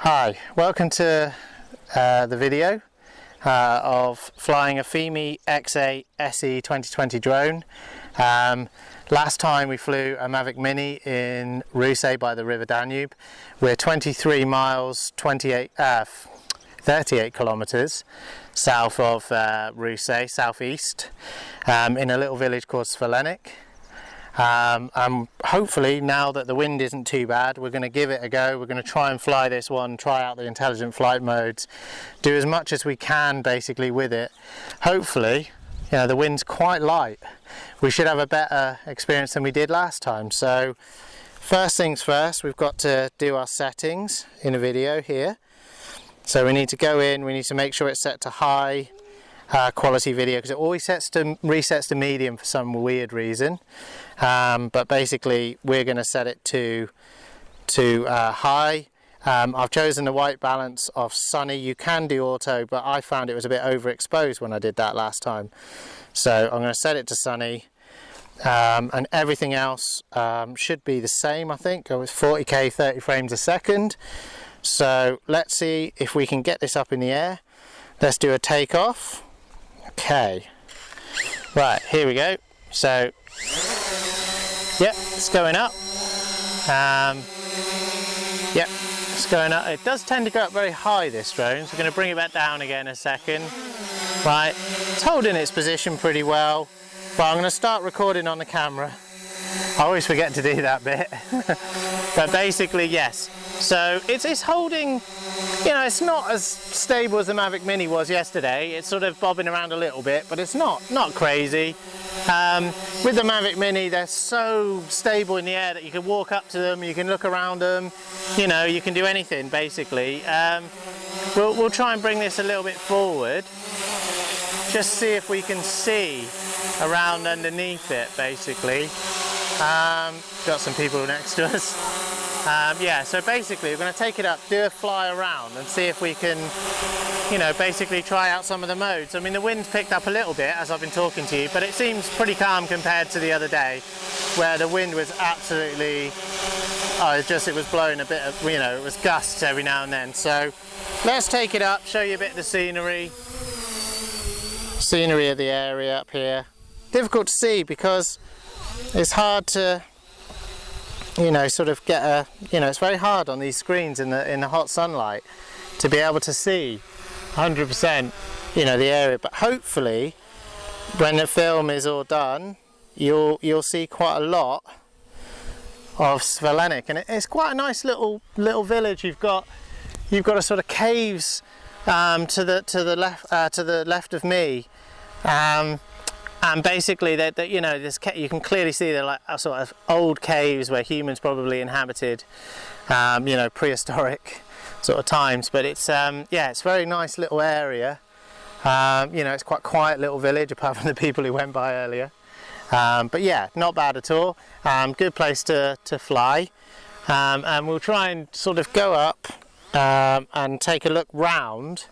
Hi, welcome to the video of flying a Fimi X8 SE 2020 drone. Last time we flew a Mavic Mini in Rousse by the River Danube. We're 23 miles, 38 kilometers south of Rousse, southeast, in a little village called Svalenik. Hopefully, now that the wind isn't too bad, we're going to give it a go. We're going to try and fly this one, try out the intelligent flight modes, do as much as we can basically with it. Hopefully, you know, the wind's quite light. We should have a better experience than we did last time. So first things first, we've got to do our settings in a video here. So we need to go in, we need to make sure it's set to high quality video, because it always resets to medium for some weird reason, but basically we're going to set it to high. I've chosen the white balance of sunny. You can do auto, but I found it was a bit overexposed when I did that last time, so I'm going to set it to sunny, and everything else should be the same. I think it was 40k 30 frames a second. So let's see if we can get this up in the air. Let's do a takeoff. Okay, right, here we go. So yep, it's going up. Yep, it's going up. It does tend to go up very high, this drone, so we're going to bring it back down again in a second. Right, it's holding its position pretty well, but I'm going to start recording on the camera. I always forget to do that bit. But basically, yes, so it's holding, you know, it's not as stable as the Mavic Mini was yesterday. It's sort of bobbing around a little bit, but it's not crazy. With the Mavic Mini, they're so stable in the air that you can walk up to them, you can look around them, you know, you can do anything basically. We'll try and bring this a little bit forward, just see if we can see around underneath it basically. Got some people next to us. Yeah, so basically we're going to take it up, do a fly around and see if we can, you know, basically try out some of the modes. I mean, the wind's picked up a little bit as I've been talking to you, but it seems pretty calm compared to the other day where the wind was absolutely, it was blowing a bit of, you know, it was gusts every now and then. So let's take it up, show you a bit of the scenery of the area up here. Difficult to see because it's hard to, you know, sort of get a, you know, it's very hard on these screens in the hot sunlight to be able to see 100%, you know, the area. But hopefully when the film is all done, you'll see quite a lot of Svalenik, and it's quite a nice little village. You've got a sort of caves to the left of me. And basically, you know, you can clearly see they're like sort of old caves where humans probably inhabited, you know, prehistoric sort of times. But it's yeah, it's a very nice little area. You know, it's quite a quiet little village apart from the people who went by earlier. But yeah, not bad at all. Good place to fly. And we'll try and sort of go up and take a look round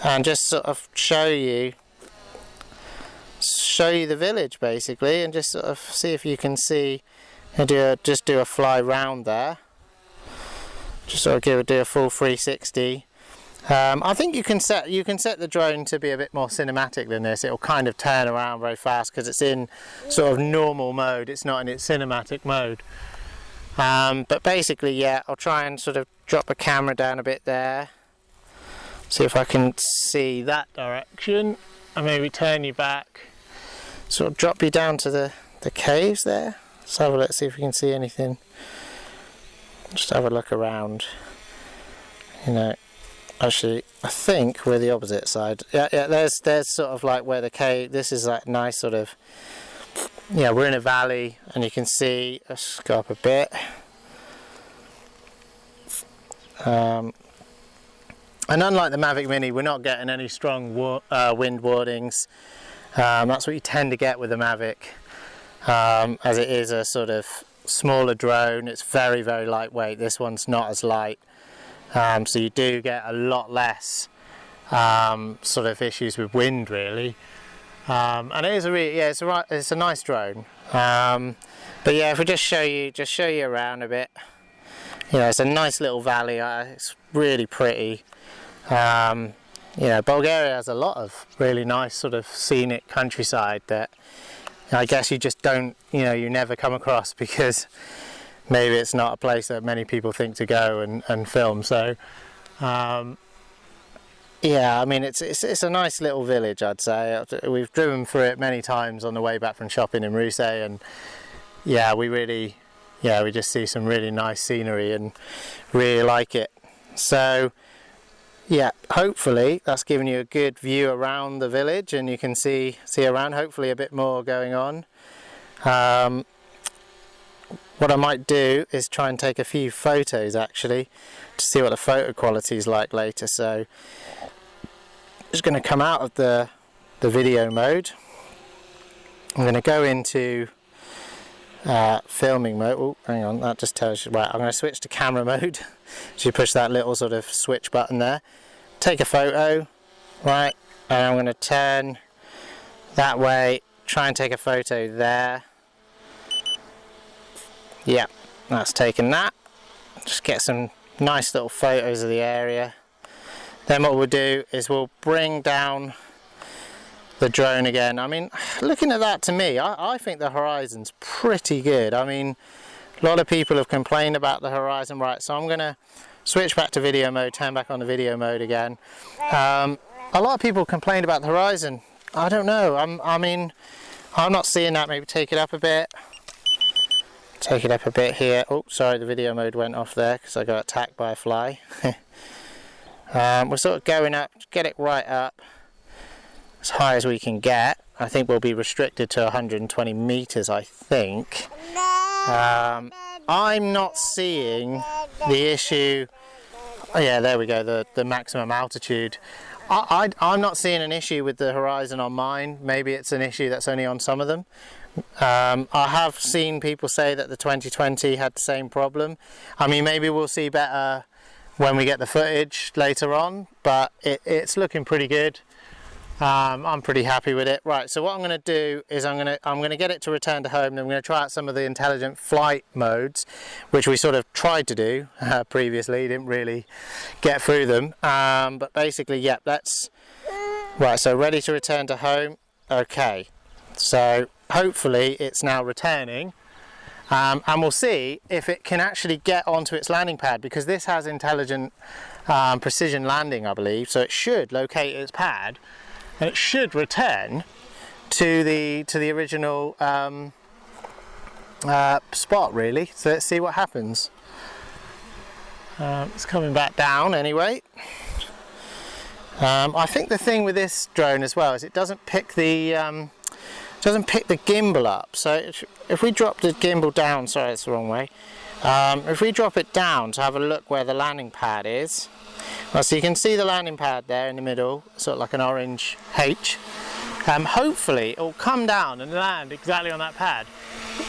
and just sort of show you the village basically, and just sort of see if you can see, and just do a fly round there, just sort of do a full 360. I think you can set the drone to be a bit more cinematic than this. It'll kind of turn around very fast because it's in sort of normal mode, it's not in its cinematic mode. But basically, yeah, I'll try and sort of drop the camera down a bit there, see if I can see that direction, and maybe turn you back, sort of drop you down to the caves there. Let's have a look, see if we can see anything. Just have a look around. You know, actually, I think we're the opposite side. Yeah, there's sort of like where the cave, this is like nice sort of, yeah, we're in a valley and you can see, let's go up a bit. And unlike the Mavic Mini, we're not getting any strong wind warnings. That's what you tend to get with the Mavic, as it is a sort of smaller drone. It's very, very lightweight. This one's not as light, so you do get a lot less sort of issues with wind, really. And it is it's a nice drone. But yeah, if we just show you around a bit. you know, it's a nice little valley. It's really pretty. You know, Bulgaria has a lot of really nice sort of scenic countryside that I guess you just don't, you know, you never come across because maybe it's not a place that many people think to go and film. So yeah, I mean, it's a nice little village, I'd say. We've driven through it many times on the way back from shopping in Ruse, and yeah, we just see some really nice scenery and really like it. So yeah, hopefully that's given you a good view around the village, and you can see around, hopefully a bit more going on. What I might do is try and take a few photos actually to see what the photo quality is like later. So I'm just going to come out of the video mode. I'm going to go into filming mode. Oh, hang on, that just tells you. Right, I'm going to switch to camera mode. So you push that little sort of switch button there. Take a photo, right, and I'm going to turn that way, try and take a photo there. Yeah, that's taken that. Just get some nice little photos of the area. Then what we'll do is we'll bring down the drone again. I mean, looking at that, to me, I think the horizon's pretty good. I mean, a lot of people have complained about the horizon. Right, so I'm going to switch back to video mode, turn back on the video mode again. A lot of people complained about the horizon. I don't know. I mean, I'm not seeing that. Maybe take it up a bit. Take it up a bit here. Oh, sorry, the video mode went off there because I got attacked by a fly. We're sort of going up, get it right up as high as we can get. I think we'll be restricted to 120 meters, I think. I'm not seeing the issue. Oh yeah, there we go, the maximum altitude. I'm not seeing an issue with the horizon on mine. Maybe it's an issue that's only on some of them. I have seen people say that the 2020 had the same problem. I mean, maybe we'll see better when we get the footage later on, but it's looking pretty good. I'm pretty happy with it. Right, so what I'm going to do is I'm going to get it to return to home, and I'm going to try out some of the intelligent flight modes, which we sort of tried to do previously, didn't really get through them. But basically, yeah, that's right. So ready to return to home. Okay, so hopefully it's now returning, and we'll see if it can actually get onto its landing pad, because this has intelligent precision landing, I believe. So it should locate its pad. And it should return to the original spot, really. So let's see what happens. It's coming back down anyway. I think the thing with this drone as well is it doesn't pick the gimbal up. So if we drop the gimbal down, sorry, it's the wrong way. If we drop it down to have a look where the landing pad is. Well, so you can see the landing pad there in the middle, sort of like an orange H. Hopefully it will come down and land exactly on that pad.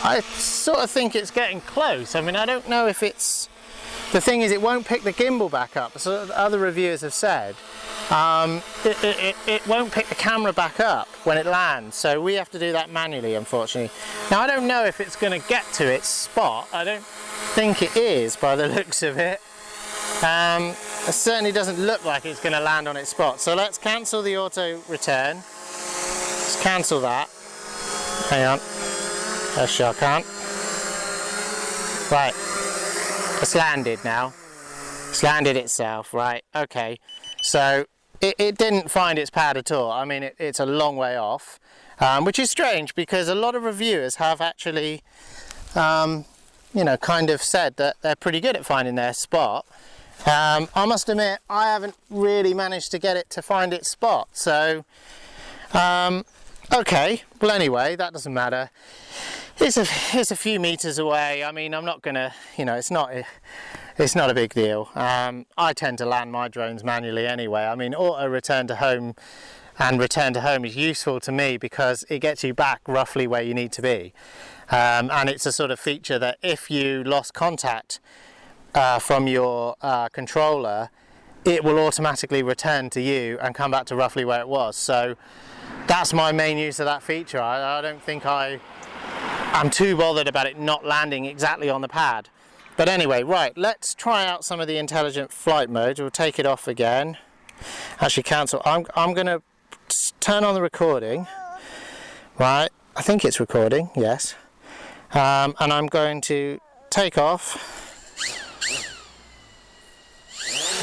I sort of think it's getting close. I mean, I don't know if it's... The thing is, it won't pick the gimbal back up. So other reviewers have said it won't pick the camera back up when it lands. So we have to do that manually, unfortunately. Now, I don't know if it's going to get to its spot. I don't think it is by the looks of it. It certainly doesn't look like it's going to land on its spot. So let's cancel the auto return. Let's cancel that. Hang on. I sure can't. Right. It's landed now. It's landed itself. Right. Okay. So it didn't find its pad at all. I mean, it's a long way off, which is strange because a lot of reviewers have actually, you know, kind of said that they're pretty good at finding their spot. I must admit, I haven't really managed to get it to find its spot. So, okay. Well, anyway, that doesn't matter. It's a few meters away. I mean, I'm not gonna, you know, it's not a big deal. I tend to land my drones manually anyway. I mean, auto return to home and return to home is useful to me because it gets you back roughly where you need to be. And it's a sort of feature that if you lost contact from your controller, it will automatically return to you and come back to roughly where it was. So that's my main use of that feature. I don't think I'm too bothered about it not landing exactly on the pad. But anyway, right, let's try out some of the intelligent flight modes. We'll take it off again. Actually cancel. I'm going to turn on the recording. Right, I think it's recording, yes. And I'm going to take off.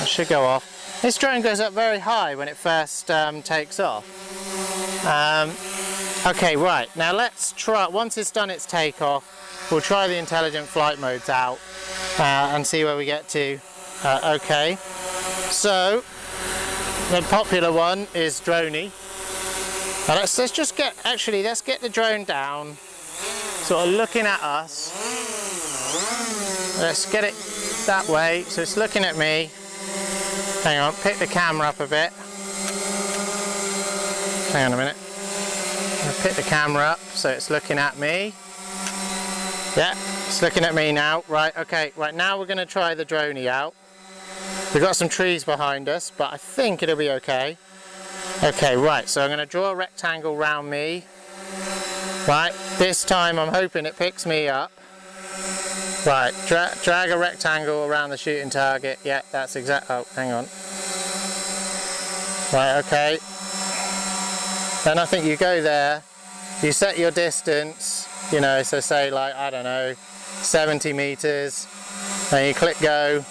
It should go off. This drone goes up very high when it first takes off. Okay, right, now let's try, once it's done its takeoff, we'll try the intelligent flight modes out and see where we get to. Okay, so the popular one is droney. Now let's just get, actually let's get the drone down, sort of looking at us. Let's get it that way, so it's looking at me. Hang on, pick the camera up a bit. Hang on a minute. I'll pick the camera up so it's looking at me. Yeah, it's looking at me now. Right, okay, right now we're going to try the droney out. We've got some trees behind us, but I think it'll be okay. Okay, right, so I'm going to draw a rectangle round me. Right, this time I'm hoping it picks me up. Right, drag a rectangle around the shooting target. Yeah, that's exact. Oh, hang on. Right, okay. Then I think you go there, you set your distance, you know, so say like, I don't know, 70 meters, then you click go,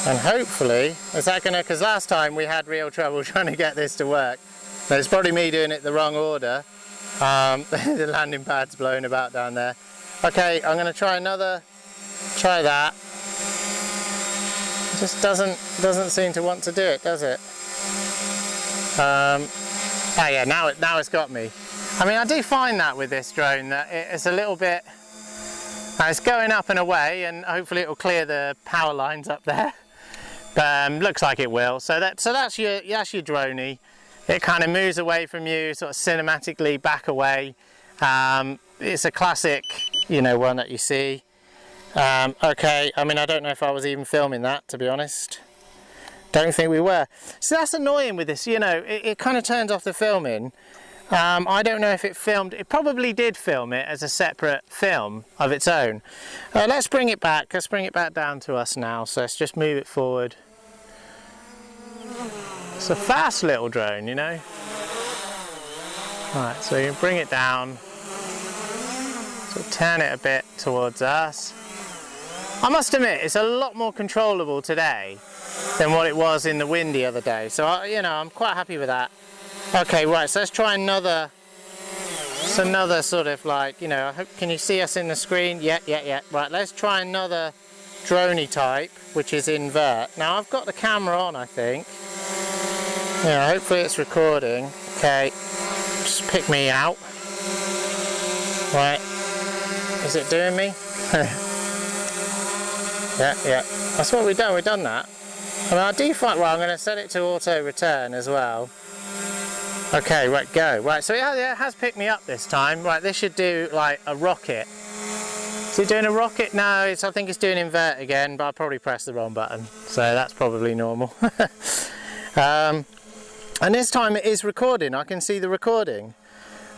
and hopefully, is that gonna, because last time we had real trouble trying to get this to work. Now, it's probably me doing it the wrong order. The landing pad's blowing about down there. Okay, I'm gonna try that. It just doesn't seem to want to do it, does it? Oh yeah, now it's got me. I mean, I do find that with this drone that it's a little bit, it's going up and away, and hopefully it will clear the power lines up there. Looks like it will. So that's your droney. It kind of moves away from you, sort of cinematically back away. It's a classic, you know, one that you see. Okay, I mean, I don't know if I was even filming that, to be honest. Don't think we were. So that's annoying with this, you know, it kind of turns off the filming. I don't know if it filmed, it probably did film it as a separate film of its own. Let's bring it back down to us now, so let's just move it forward. It's a fast little drone, you know. Right, so you can bring it down, so turn it a bit towards us. I must admit, it's a lot more controllable today than what it was in the wind the other day, so you know, I'm quite happy with that. Okay, right, so let's try another sort of like, you know, I hope, can you see us in the screen? Yeah. Right, let's try another droney type, which is invert. Now I've got the camera on, I think. Yeah, hopefully it's recording. Okay, just pick me out. Right, is it doing me? Yeah, that's what we've done that. I mean, I do find, well, I'm going to set it to auto return as well. Okay, right, go. Right, so yeah, it has picked me up this time. Right, this should do like a rocket. Is it doing a rocket? No, I think it's doing invert again, but I probably pressed the wrong button. So that's probably normal. And this time it is recording. I can see the recording.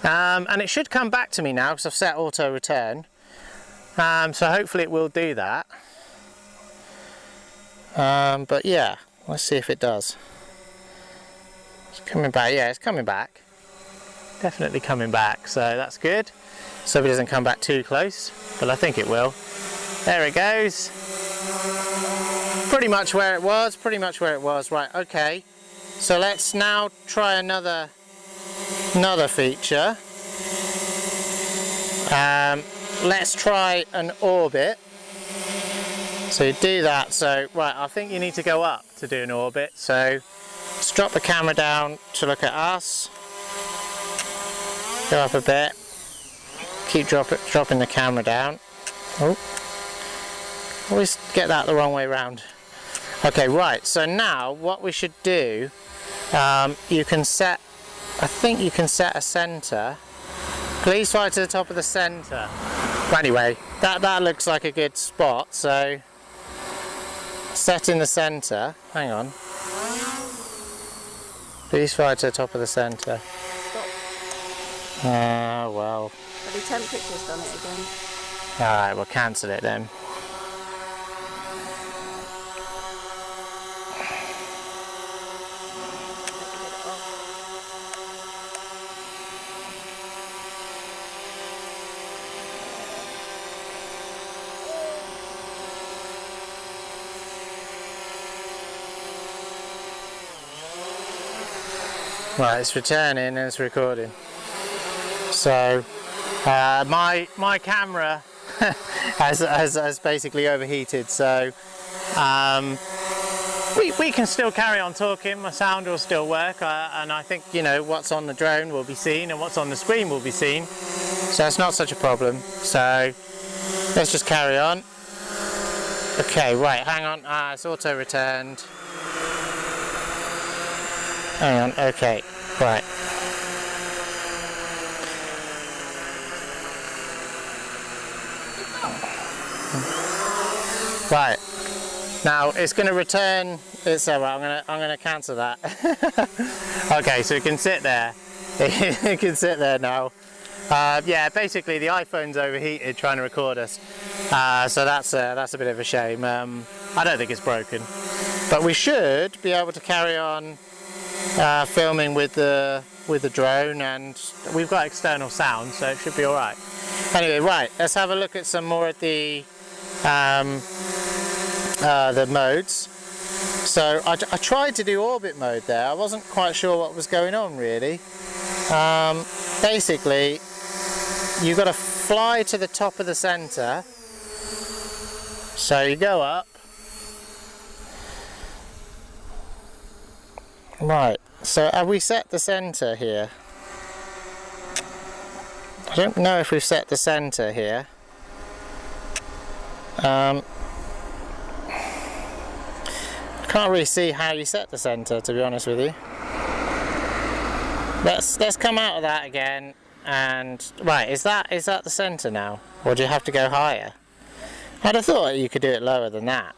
And it should come back to me now because I've set auto return. So hopefully it will do that. But yeah, let's see if it does. It's coming back. Yeah, it's coming back. Definitely coming back, so that's good. So if it doesn't come back too close, but I think it will. There it goes. Pretty much where it was, Right, okay. So let's now try another feature. Let's try an orbit. So you do that, so right, I think you need to go up to do an orbit, so let's drop the camera down to look at us. Go up a bit, keep dropping the camera down. Oh, always get that the wrong way around. Okay, right, so now what we should do, you can set, I think you can set a center. Please fly to the top of the center. But anyway, that looks like a good spot, so set in the center. Hang on. Please fly to the top of the center. Well. Have you 10 pictures done it again? Alright, we'll cancel it then. Right, it's returning and it's recording. So my camera has basically overheated, so we can still carry on talking. My sound will still work, and I think, you know, what's on the drone will be seen and what's on the screen will be seen, so it's not such a problem. So let's just carry on. Okay, right, hang on, it's auto returned. Hang on, okay, right. Right, now it's going to return. It's alright. I'm going to cancel that. Okay, so it can sit there. It can sit there now. Yeah, basically the iPhone's overheated trying to record us, so that's a bit of a shame. I don't think it's broken, but we should be able to carry on filming with the drone, and we've got external sound, so it should be all right. Anyway, right, let's have a look at some more of the modes. So I tried to do orbit mode there. I wasn't quite sure what was going on really. Basically, you've got to fly to the top of the center. So you go up. Right, so have we set the center here? I don't know if we've set the center here. I can't really see how you set the center, to be honest with you. Let's come out of that again, and right, is that the center now, or do you have to go higher? I'd have thought you could do it lower than that.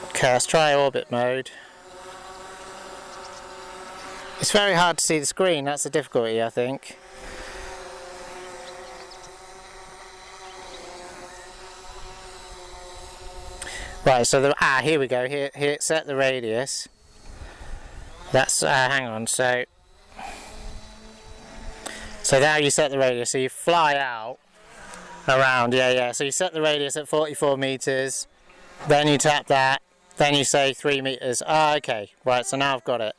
Okay, let's try orbit mode. It's very hard to see the screen, that's the difficulty, I think. Right, so here we go. Here, set the radius. That's hang on. So now you set the radius. So you fly out around. Yeah. So you set the radius at 44 meters. Then you tap that. Then you say 3 meters. Ah, okay. Right. So now I've got it.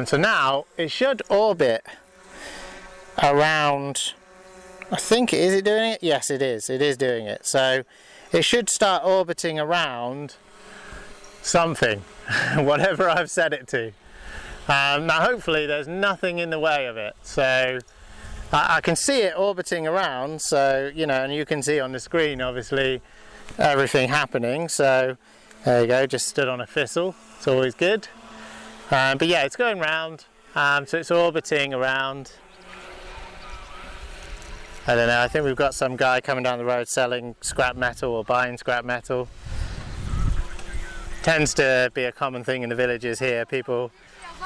So now it should orbit around. I think is it doing it? Yes, it is. It is doing it. So it should start orbiting around something, whatever I've set it to. Now hopefully there's nothing in the way of it. So I can see it orbiting around, so, you know, and you can see on the screen obviously everything happening. So there you go, just stood on a thistle, it's always good. But yeah, it's going round, so it's orbiting around. I don't know, I think we've got some guy coming down the road selling scrap metal or buying scrap metal. Tends to be a common thing in the villages here. People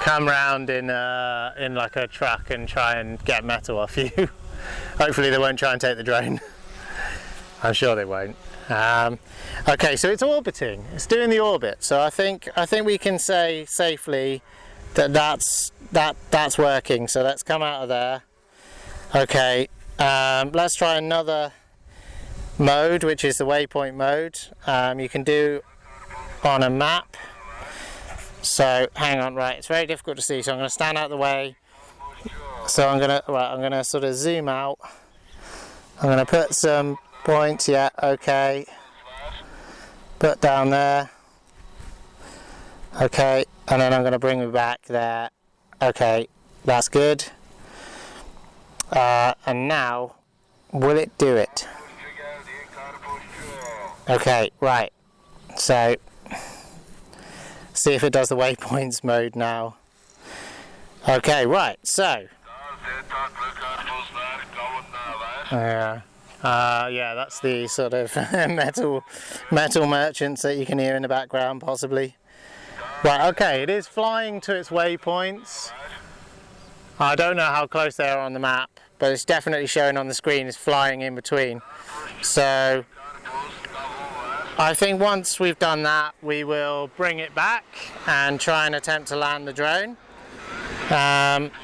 come round in like a truck and try and get metal off you. Hopefully they won't try and take the drone. I'm sure they won't. Okay, so it's orbiting. It's doing the orbit. So I think we can say safely that that's working. So let's come out of there. Okay. Let's try another mode, which is the waypoint mode. You can do on a map. So hang on, right, it's very difficult to see, so I'm going to stand out the way. So I'm going to sort of zoom out. I'm going to put some points, yeah, okay. Put down there. Okay, and then I'm going to bring me back there. Okay, that's good. And now, will it do it? Okay, right. So, see if it does the Waypoints mode now. Okay, right. So, yeah, that's the sort of metal merchants that you can hear in the background, possibly. Right. Okay, it is flying to its waypoints. I don't know how close they are on the map, but it's definitely showing on the screen it's flying in between. So I think once we've done that, we will bring it back and try and attempt to land the drone,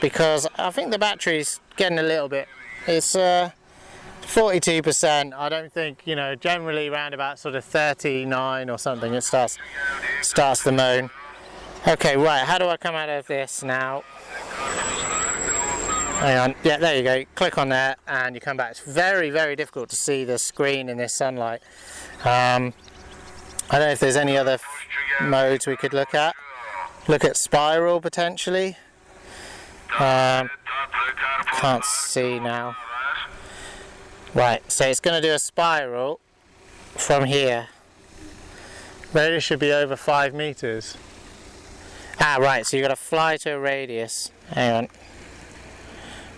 because I think the battery's getting a little bit, it's 42%. I don't think, you know, generally around about sort of 39 or something it starts the moan. Okay, right, how do I come out of this now? Hang on, yeah, there you go. Click on there and you come back. It's very, very difficult to see the screen in this sunlight. I don't know if there's any other modes we could look at. Look at spiral potentially. Can't see now. Right, so it's going to do a spiral from here. Radius should be over 5 meters. Ah, right, so you've got to fly to a radius. Hang on.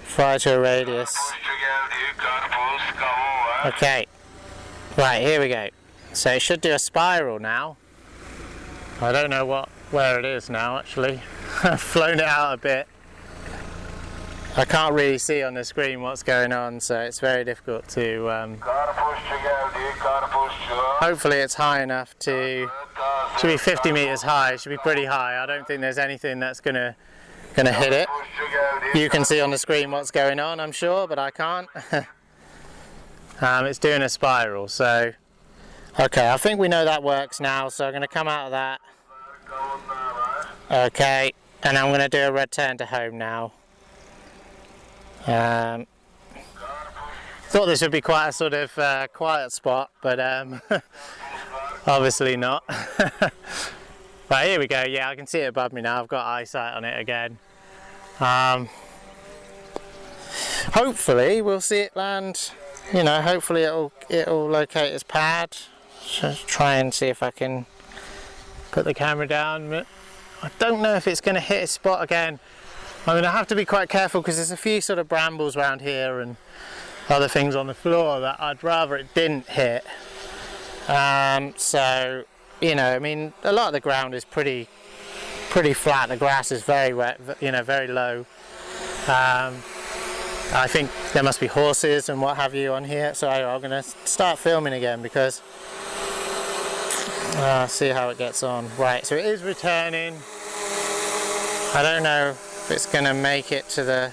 Fly to a radius. Okay. Right, here we go. So it should do a spiral now. I don't know where it is now, actually. I've flown it out a bit. I can't really see on the screen what's going on, so it's very difficult to... Hopefully it's high enough to... Should be 50 meters high, it should be pretty high. I don't think there's anything that's gonna hit it. You can see on the screen what's going on, I'm sure, but I can't. It's doing a spiral, so... Okay, I think we know that works now, so I'm going to come out of that. Okay, and I'm going to do a return to home now. Thought this would be quite a sort of quiet spot, but obviously not. Right, here we go. Yeah, I can see it above me now. I've got eyesight on it again. Hopefully we'll see it land. You know, hopefully it'll locate its pad. Just try and see if I can put the camera down. But I don't know if it's going to hit a spot again. I mean, I have to be quite careful because there's a few sort of brambles around here and other things on the floor that I'd rather it didn't hit. So, you know, I mean, a lot of the ground is pretty flat. The grass is very wet, you know, very low. I think there must be horses and what have you on here, so I'm going to start filming again because see how it gets on. Right, so it is returning. I don't know if it's going to make it to the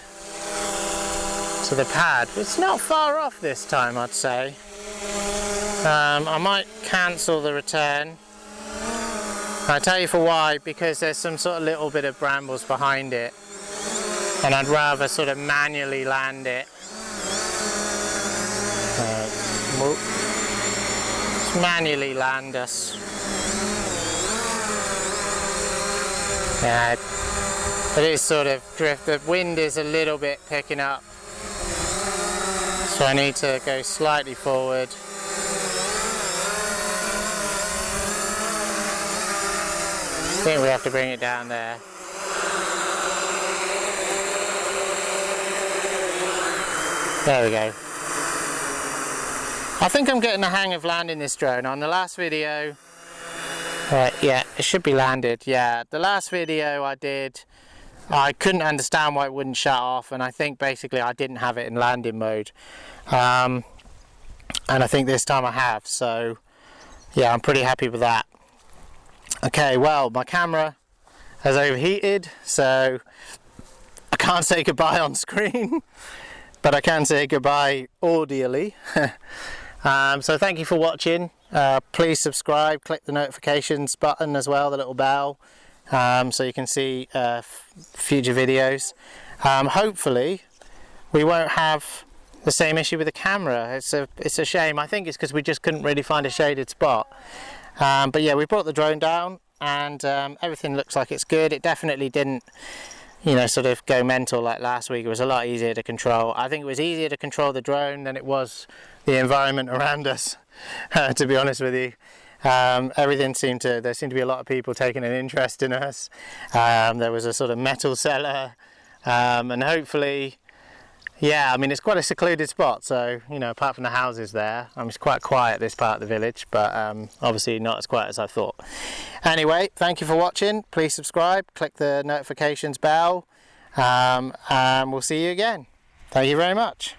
pad. It's not far off this time, I'd say. I might cancel the return. I'll tell you for why, because there's some sort of little bit of brambles behind it. And I'd rather sort of manually land it. Just manually land us. Yeah, it is sort of drift. The wind is a little bit picking up. So I need to go slightly forward. I think we have to bring it down there. There we go. I think I'm getting the hang of landing this drone. On the last video, right, yeah, it should be landed. Yeah, the last video I did, I couldn't understand why it wouldn't shut off, and I think basically I didn't have it in landing mode. And I think this time I have, so yeah, I'm pretty happy with that. Okay, well, my camera has overheated, so I can't say goodbye on screen. But I can say goodbye audially. So thank you for watching. Please subscribe, click the notifications button as well, the little bell, so you can see future videos. Hopefully we won't have the same issue with the camera. It's a shame. I think it's because we just couldn't really find a shaded spot. But yeah, we brought the drone down and everything looks like it's good. It definitely didn't, you know, sort of go mental like last week. It was a lot easier to control. I think it was easier to control the drone than it was the environment around us, to be honest with you. There seemed to be a lot of people taking an interest in us. There was a sort of metal cellar, and hopefully, yeah, I mean, it's quite a secluded spot, so, you know, apart from the houses there, it's quite quiet, this part of the village, but obviously not as quiet as I thought. Anyway, thank you for watching. Please subscribe, click the notifications bell, and we'll see you again. Thank you very much.